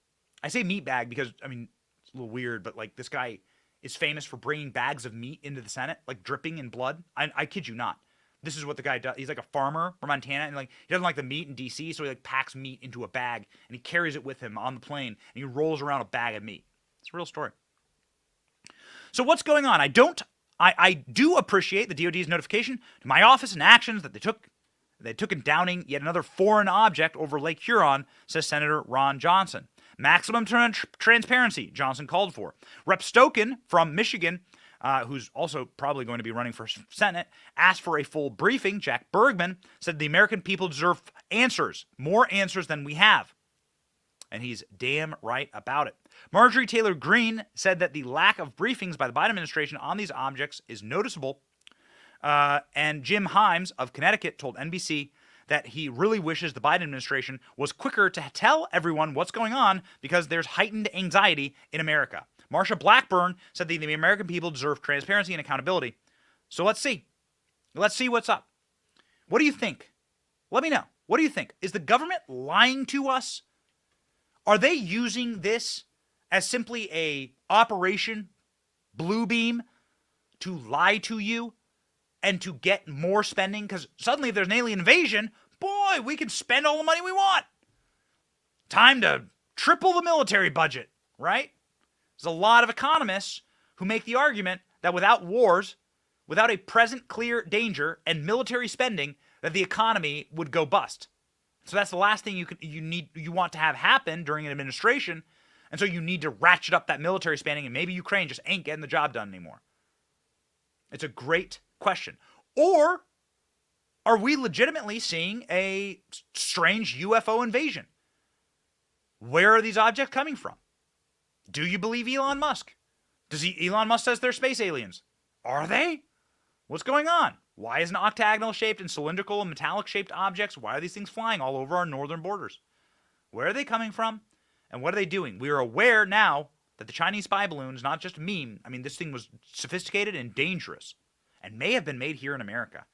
I say meatbag because I mean it's a little weird, but like this guy is famous for bringing bags of meat into the Senate, like dripping in blood. I kid you not. This is what the guy does. He's like a farmer from Montana, and like he doesn't like the meat in D.C., so he like packs meat into a bag and he carries it with him on the plane, and he rolls around a bag of meat. It's a real story. So what's going on? I do appreciate the DoD's notification to my office and actions that they took in downing yet another foreign object over Lake Huron, says Senator Ron Johnson. Maximum transparency, Johnson called for. Rep. Stokin from Michigan, who's also probably going to be running for Senate, asked for a full briefing. Jack Bergman said the American people deserve answers, more answers than we have. And he's damn right about it. Marjorie Taylor Greene said that the lack of briefings by the Biden administration on these objects is noticeable. And Jim Himes of Connecticut told NBC that he really wishes the Biden administration was quicker to tell everyone what's going on because there's heightened anxiety in America. Marsha Blackburn said that the American people deserve transparency and accountability. So let's see. Let's see what's up. What do you think? Let me know. What do you think? Is the government lying to us? Are they using this as simply a Operation Bluebeam to lie to you and to get more spending? Because suddenly if there's an alien invasion, boy, we can spend all the money we want. Time to triple the military budget, right? There's a lot of economists who make the argument that without wars, without a present clear danger and military spending, that the economy would go bust. So that's the last thing you want to have happen during an administration, and so you need to ratchet up that military spending, and maybe Ukraine just ain't getting the job done anymore. It's a great question. Or are we legitimately seeing a strange UFO invasion? Where are these objects coming from? Do you believe Elon Musk? Elon Musk says they're space aliens. Are they? What's going on? Why isn't octagonal-shaped and cylindrical and metallic-shaped objects, why are these things flying all over our northern borders? Where are they coming from? And what are they doing? We are aware now that the Chinese spy balloon is not just a meme. I mean, this thing was sophisticated and dangerous and may have been made here in America.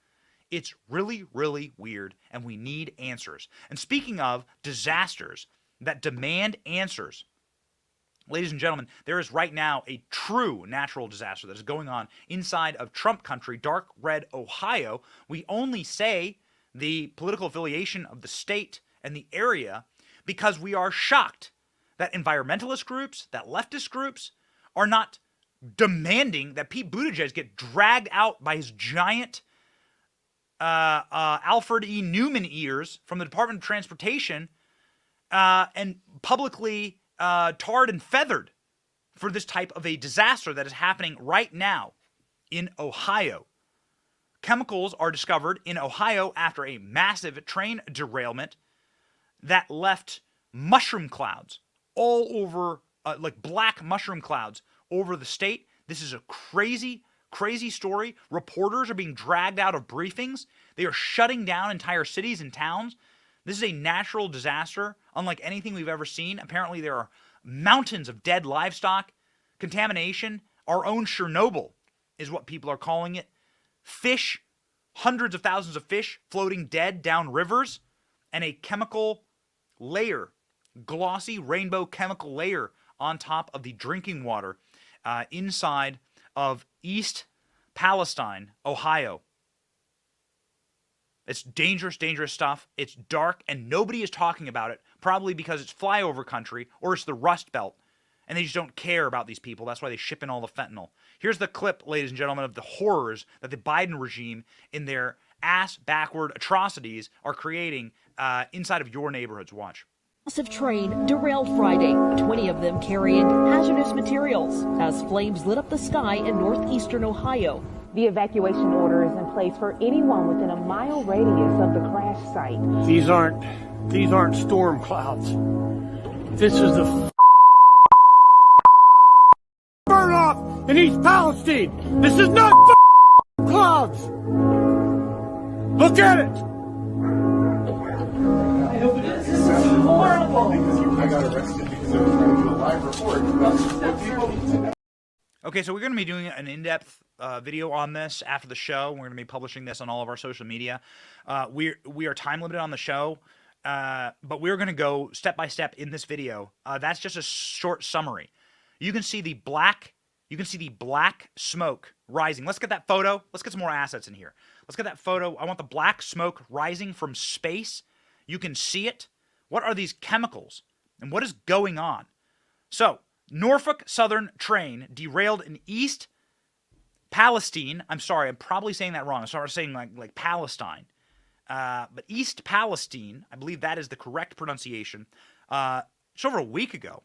It's really, really weird, and we need answers. And speaking of disasters that demand answers, ladies and gentlemen, there is right now a true natural disaster that is going on inside of Trump country, dark red Ohio. We only say the political affiliation of the state and the area because we are shocked that environmentalist groups, that leftist groups are not demanding that Pete Buttigieg get dragged out by his giant Alfred E. Newman ears from the Department of Transportation and publicly tarred and feathered for this type of a disaster that is happening right now in Ohio. Chemicals are discovered in Ohio after a massive train derailment that left mushroom clouds all over, like black mushroom clouds over the state. This is a crazy, crazy story. Reporters are being dragged out of briefings. They are shutting down entire cities and towns. This is a natural disaster unlike anything we've ever seen. Apparently there are mountains of dead livestock, contamination. Our own Chernobyl is what people are calling it. Fish, hundreds of thousands of fish floating dead down rivers, and a chemical layer, glossy rainbow chemical layer on top of the drinking water inside of East Palestine, Ohio. It's dangerous, dangerous stuff. It's dark, and nobody is talking about it, probably because it's flyover country or it's the Rust Belt, and they just don't care about these people. That's why they ship in all the fentanyl. Here's the clip, ladies and gentlemen, of the horrors that the Biden regime in their ass-backward atrocities are creating inside of your neighborhoods. Watch. Massive train derailed Friday, 20 of them carrying hazardous materials as flames lit up the sky in northeastern Ohio. The evacuation order is in place for anyone within a mile radius of the crash site. These aren't storm clouds. This is the burn off in East Palestine. This is not clouds. Look at it. I hope it is. This is horrible. I got arrested because I was trying to do a live report about what people need to know. Okay, so we're going to be doing an in-depth video on this after the show. We're going to be publishing this on all of our social media. We are time limited on the show, but we're going to go step by step in this video. That's just a short summary. You can see the black smoke rising. Let's get that photo. Let's get some more assets in here. Let's get that photo. I want the black smoke rising from space. You can see it. What are these chemicals? And what is going on? So, Norfolk Southern train derailed in East Palestine. I'm sorry, I'm probably saying that wrong. I started saying like Palestine. But East Palestine, I believe that is the correct pronunciation. It's over a week ago.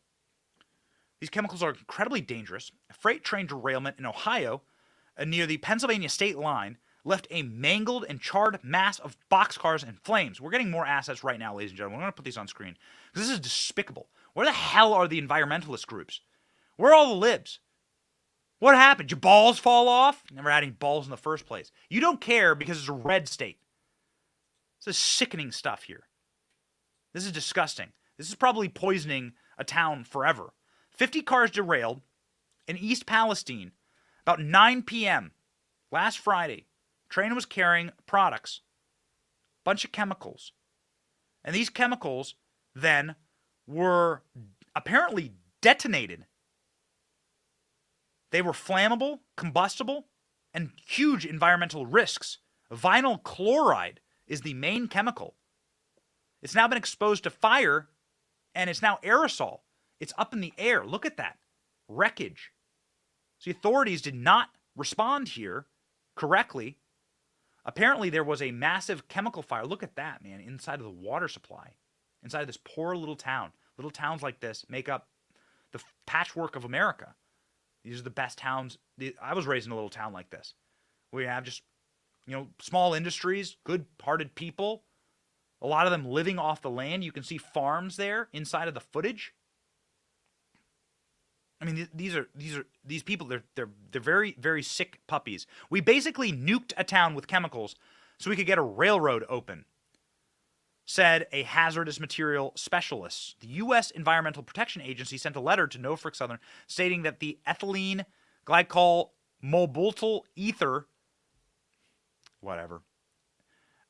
These chemicals are incredibly dangerous. A freight train derailment in Ohio near the Pennsylvania state line left a mangled and charred mass of boxcars in flames. We're getting more assets right now, ladies and gentlemen. We're going to put these on screen because this is despicable. Where the hell are the environmentalist groups? Where are all the libs? What happened? Your balls fall off? Never had any balls in the first place. You don't care because it's a red state. This is sickening stuff here. This is disgusting. This is probably poisoning a town forever. 50 cars derailed in East Palestine about 9 p.m. last Friday. Train was carrying products, bunch of chemicals. And these chemicals then were apparently detonated. They were flammable, combustible, and huge environmental risks. Vinyl chloride is the main chemical. It's now been exposed to fire, and it's now aerosol. It's up in the air. Look at that. Wreckage. So the authorities did not respond here correctly. Apparently, there was a massive chemical fire. Look at that, man, inside of the water supply. Inside of this poor little town. Little towns like this make up the patchwork of America. These are the best towns. I was raised in a little town like this. We have just, small industries, good-hearted people. A lot of them living off the land. You can see farms there inside of the footage. I mean, these people. They're very, very sick puppies. We basically nuked a town with chemicals so we could get a railroad open. said a hazardous material specialist. The U.S. Environmental Protection Agency sent a letter to Norfolk Southern stating that the ethylene glycol molybdenal ether, whatever,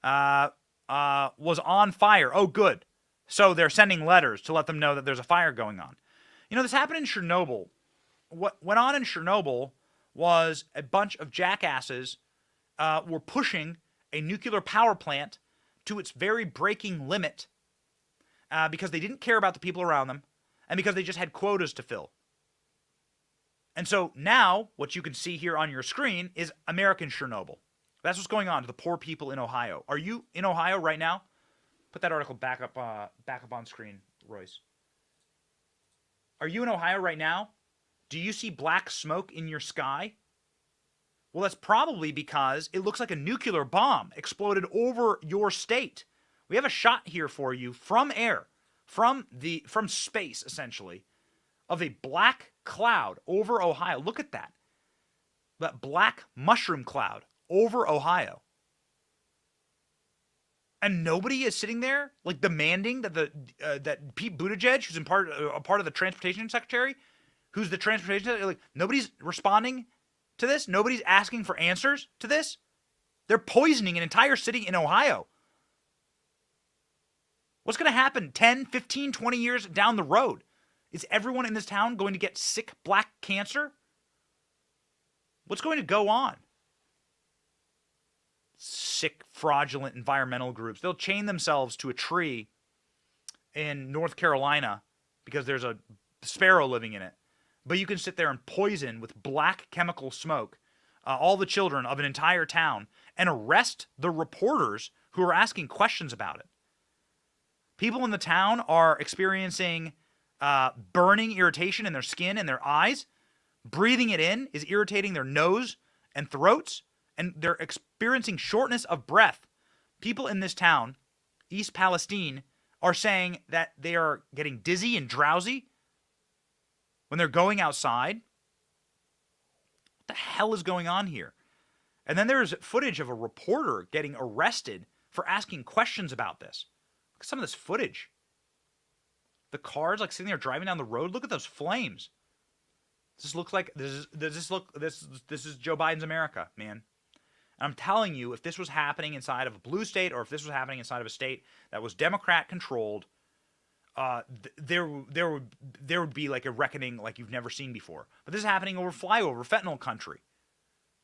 was on fire. Oh, good. So they're sending letters to let them know that there's a fire going on. You know, this happened in Chernobyl. What went on in Chernobyl was a bunch of jackasses were pushing a nuclear power plant to its very breaking limit because they didn't care about the people around them and because they just had quotas to fill. And so now what you can see here on your screen is American Chernobyl. That's what's going on to the poor people in Ohio. Are you in Ohio right now? Put that article back up on screen, Royce. Are you in Ohio right now? Do you see black smoke in your sky? Well, that's probably because it looks like a nuclear bomb exploded over your state. We have a shot here for you from air, from space, essentially, of a black cloud over Ohio. Look at that. That black mushroom cloud over Ohio. And nobody is sitting there, like, demanding that that Pete Buttigieg, who's a part of the transportation secretary, who's the transportation secretary, like, nobody's responding to this. Nobody's asking for answers to this. They're poisoning an entire city in Ohio. What's going to happen 10, 15, 20 years down the road? Is everyone in this town going to get sick black cancer? What's going to go on? Sick, fraudulent environmental groups. They'll chain themselves to a tree in North Carolina because there's a sparrow living in it. But you can sit there and poison with black chemical smoke all the children of an entire town and arrest the reporters who are asking questions about it. People in the town are experiencing burning irritation in their skin and their eyes. Breathing it in is irritating their nose and throats, and they're experiencing shortness of breath. People in this town, East Palestine, are saying that they are getting dizzy and drowsy when they're going outside. What the hell is going on here? And then there's footage of a reporter getting arrested for asking questions about this. Look at some of this footage. The cars, like, sitting there driving down the road. Look at those flames. This looks like this is Joe Biden's America, man. And I'm telling you, if this was happening inside of a blue state, or if this was happening inside of a state that was Democrat controlled, there would be like a reckoning like you've never seen before. But this is happening over flyover fentanyl country.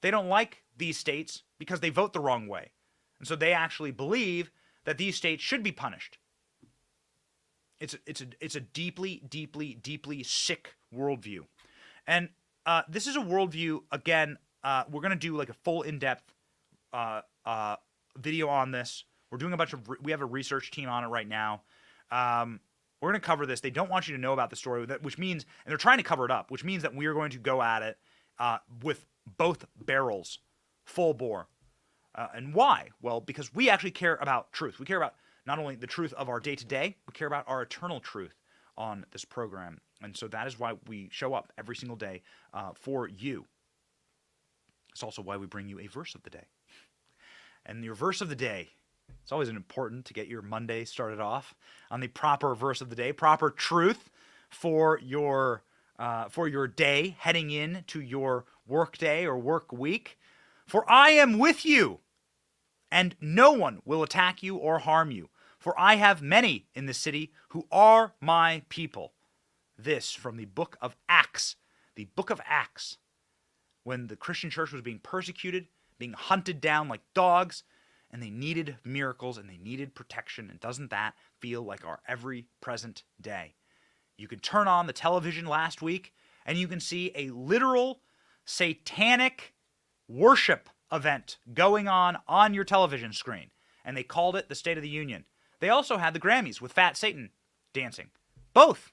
They don't like these states because they vote the wrong way, and so they actually believe that these states should be punished. It's a deeply, deeply, deeply sick worldview, and this is a worldview. Again, we're gonna do like a full in-depth video on this. We're doing we have a research team on it right now. We're going to cover this. They don't want you to know about the story, which means, and they're trying to cover it up, which means that we are going to go at it with both barrels, full bore. And why? Well, because we actually care about truth. We care about not only the truth of our day-to-day, we care about our eternal truth on this program. And so that is why we show up every single day for you. It's also why we bring you a verse of the day. And your verse of the day, it's always important to get your Monday started off on the proper verse of the day, proper truth for your day heading in to your work day or work week. For I am with you, and no one will attack you or harm you. For I have many in the city who are my people. This from the book of Acts. The book of Acts. When the Christian church was being persecuted, being hunted down like dogs, and they needed miracles and they needed protection. And doesn't that feel like our every present day? You can turn on the television last week and you can see a literal satanic worship event going on your television screen. And they called it the State of the Union. They also had the Grammys with Fat Satan dancing. Both,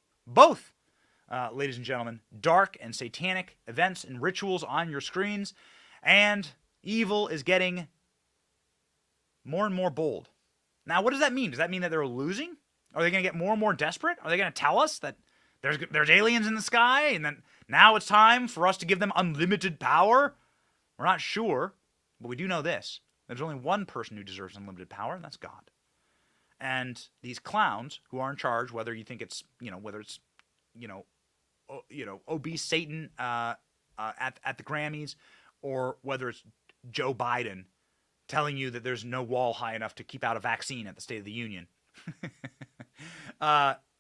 ladies and gentlemen, dark and satanic events and rituals on your screens. And evil is getting more and more bold. Now, what does that mean? Does that mean that they're losing? Are they going to get more and more desperate? Are they going to tell us that there's aliens in the sky and then now it's time for us to give them unlimited power? We're not sure, but we do know this. There's only one person who deserves unlimited power, and that's God. And these clowns who are in charge, whether you think it's, obese Satan at the Grammys, or whether it's Joe Biden telling you that there's no wall high enough to keep out a vaccine at the State of the Union.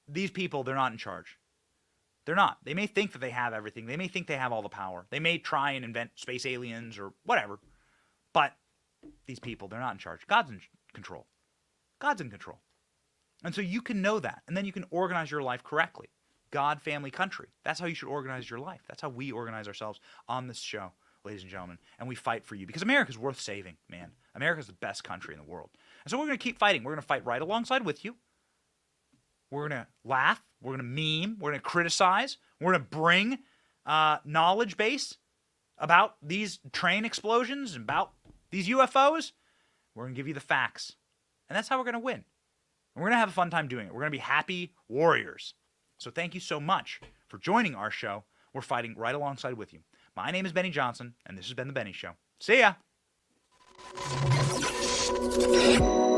These people, they're not in charge. They're not. They may think that they have everything. They may think they have all the power. They may try and invent space aliens or whatever. But these people, they're not in charge. God's in control. God's in control. And so you can know that. And then you can organize your life correctly. God, family, country. That's how you should organize your life. That's how we organize ourselves on this show, ladies and gentlemen. And we fight for you because America's worth saving, man. America's the best country in the world. And so we're going to keep fighting. We're going to fight right alongside with you. We're going to laugh. We're going to meme. We're going to criticize. We're going to bring knowledge base about these train explosions, about these UFOs. We're going to give you the facts. And that's how we're going to win. And we're going to have a fun time doing it. We're going to be happy warriors. So thank you so much for joining our show. We're fighting right alongside with you. My name is Benny Johnson, and this has been The Benny Show. See ya!